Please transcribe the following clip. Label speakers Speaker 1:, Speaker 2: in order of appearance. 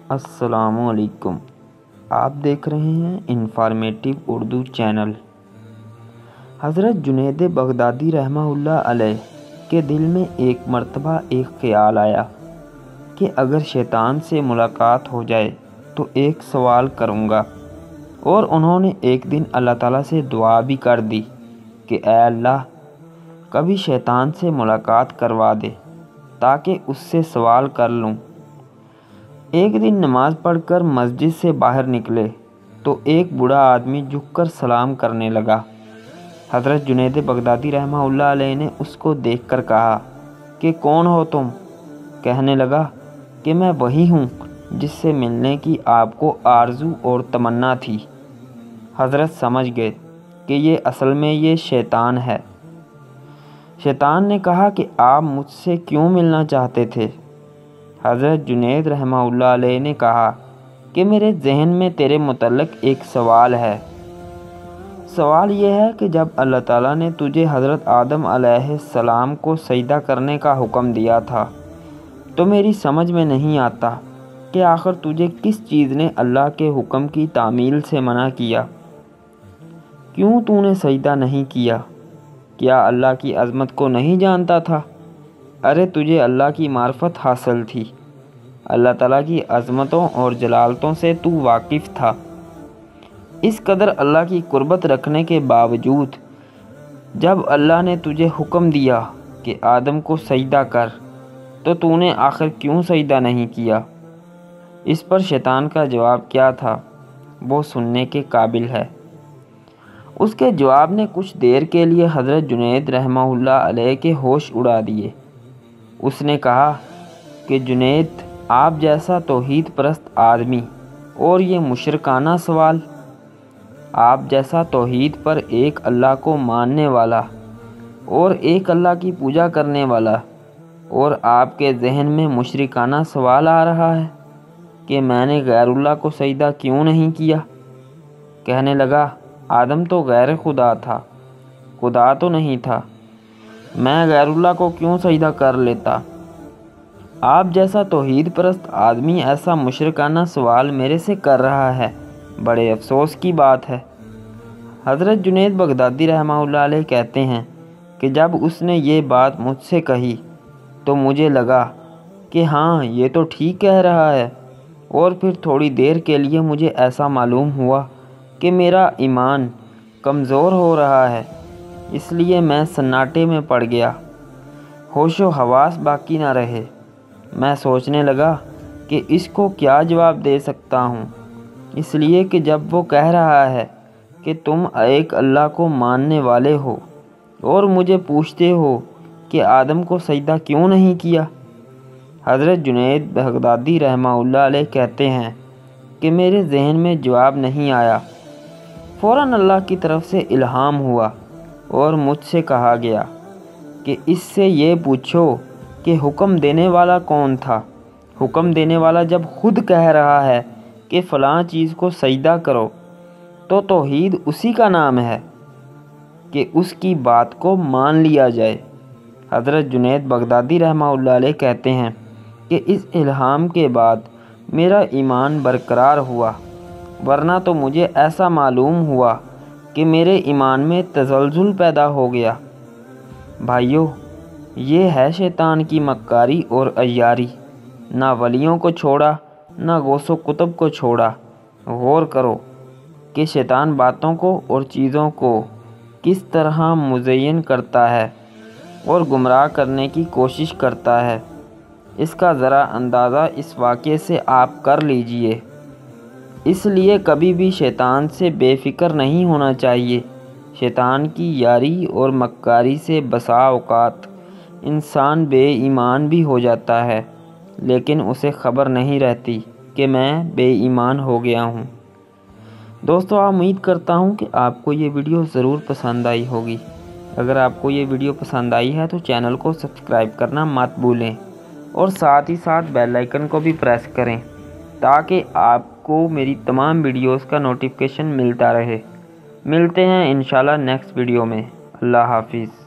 Speaker 1: السلام علیکم۔ آپ دیکھ رہے ہیں انفارمیٹیو اردو چینل۔ حضرت جنید بغدادی رحمہ اللہ علیہ کے دل میں ایک مرتبہ ایک خیال آیا کہ اگر شیطان سے ملاقات ہو جائے تو ایک سوال کروں گا، اور انہوں نے ایک دن اللہ تعالیٰ سے دعا بھی کر دی کہ اے اللہ، کبھی شیطان سے ملاقات کروا دے تاکہ اس سے سوال کر لوں۔ ایک دن نماز پڑھ کر مسجد سے باہر نکلے تو ایک بوڑھا آدمی جھک کر سلام کرنے لگا۔ حضرت جنید بغدادی رحمہ اللہ علیہ نے اس کو دیکھ کر کہا کہ کون ہو تم؟ کہنے لگا کہ میں وہی ہوں جس سے ملنے کی آپ کو آرزو اور تمنا تھی۔ حضرت سمجھ گئے کہ یہ اصل میں یہ شیطان ہے۔ شیطان نے کہا کہ آپ مجھ سے کیوں ملنا چاہتے تھے؟ حضرت جنید رحمہ اللہ علیہ نے کہا کہ میرے ذہن میں تیرے متعلق ایک سوال ہے۔ سوال یہ ہے کہ جب اللہ تعالیٰ نے تجھے حضرت آدم علیہ السلام کو سجدہ کرنے کا حکم دیا تھا تو میری سمجھ میں نہیں آتا کہ آخر تجھے کس چیز نے اللہ کے حکم کی تعمیل سے منع کیا؟ کیوں تو نے سجدہ نہیں کیا؟ کیا اللہ کی عظمت کو نہیں جانتا تھا؟ ارے تجھے اللہ کی معرفت حاصل تھی، اللہ تعالیٰ کی عظمتوں اور جلالتوں سے تو واقف تھا۔ اس قدر اللہ کی قربت رکھنے کے باوجود جب اللہ نے تجھے حکم دیا کہ آدم کو سجدہ کر تو نے آخر کیوں سجدہ نہیں کیا؟ اس پر شیطان کا جواب کیا تھا وہ سننے کے قابل ہے۔ اس کے جواب نے کچھ دیر کے لیے حضرت جنید رحمہ اللہ علیہ کے ہوش اڑا دیے۔ اس نے کہا کہ جنید، آپ جیسا توحید پرست آدمی اور یہ مشرکانہ سوال، آپ جیسا توحید پر ایک اللہ کو ماننے والا اور ایک اللہ کی پوجا کرنے والا، اور آپ کے ذہن میں مشرکانہ سوال آ رہا ہے کہ میں نے غیر اللہ کو سجدہ کیوں نہیں کیا؟ کہنے لگا آدم تو غیر خدا تھا، خدا تو نہیں تھا، میں غیر اللہ کو کیوں سجدہ کر لیتا؟ آپ جیسا توحید پرست آدمی ایسا مشرکانہ سوال میرے سے کر رہا ہے، بڑے افسوس کی بات ہے۔ حضرت جنید بغدادی رحمہ اللہ علیہ کہتے ہیں کہ جب اس نے یہ بات مجھ سے کہی تو مجھے لگا کہ ہاں یہ تو ٹھیک کہہ رہا ہے، اور پھر تھوڑی دیر کے لیے مجھے ایسا معلوم ہوا کہ میرا ایمان کمزور ہو رہا ہے، اس لیے میں سناٹے میں پڑ گیا، ہوش و حواس باقی نہ رہے۔ میں سوچنے لگا کہ اس کو کیا جواب دے سکتا ہوں، اس لیے کہ جب وہ کہہ رہا ہے کہ تم ایک اللہ کو ماننے والے ہو اور مجھے پوچھتے ہو کہ آدم کو سجدہ کیوں نہیں کیا؟ حضرت جنید بغدادی رحمہ اللہ علیہ کہتے ہیں کہ میرے ذہن میں جواب نہیں آیا۔ فوراً اللہ کی طرف سے الہام ہوا اور مجھ سے کہا گیا کہ اس سے یہ پوچھو کہ حکم دینے والا کون تھا؟ حکم دینے والا جب خود کہہ رہا ہے کہ فلاں چیز کو سجدہ کرو تو توحید اسی کا نام ہے کہ اس کی بات کو مان لیا جائے۔ حضرت جنید بغدادی رحمہ اللہ علیہ کہتے ہیں کہ اس الہام کے بعد میرا ایمان برقرار ہوا، ورنہ تو مجھے ایسا معلوم ہوا کہ میرے ایمان میں تزلزل پیدا ہو گیا۔ بھائیو، یہ ہے شیطان کی مکاری اور عیاری، نہ ولیوں کو چھوڑا نہ غوث و کتب کو چھوڑا۔ غور کرو کہ شیطان باتوں کو اور چیزوں کو کس طرح مزین کرتا ہے اور گمراہ کرنے کی کوشش کرتا ہے۔ اس کا ذرا اندازہ اس واقعے سے آپ کر لیجئے۔ اس لیے کبھی بھی شیطان سے بے فکر نہیں ہونا چاہیے۔ شیطان کی یاری اور مکاری سے بسا اوقات انسان بے ایمان بھی ہو جاتا ہے، لیکن اسے خبر نہیں رہتی کہ میں بے ایمان ہو گیا ہوں۔ دوستو، امید کرتا ہوں کہ آپ کو یہ ویڈیو ضرور پسند آئی ہوگی۔ اگر آپ کو یہ ویڈیو پسند آئی ہے تو چینل کو سبسکرائب کرنا مت بھولیں، اور ساتھ ہی ساتھ بیل آئیکن کو بھی پریس کریں تاکہ آپ کو میری تمام ویڈیوز کا نوٹیفیکیشن ملتا رہے۔ ملتے ہیں انشاءاللہ نیکسٹ ویڈیو میں۔ اللہ حافظ۔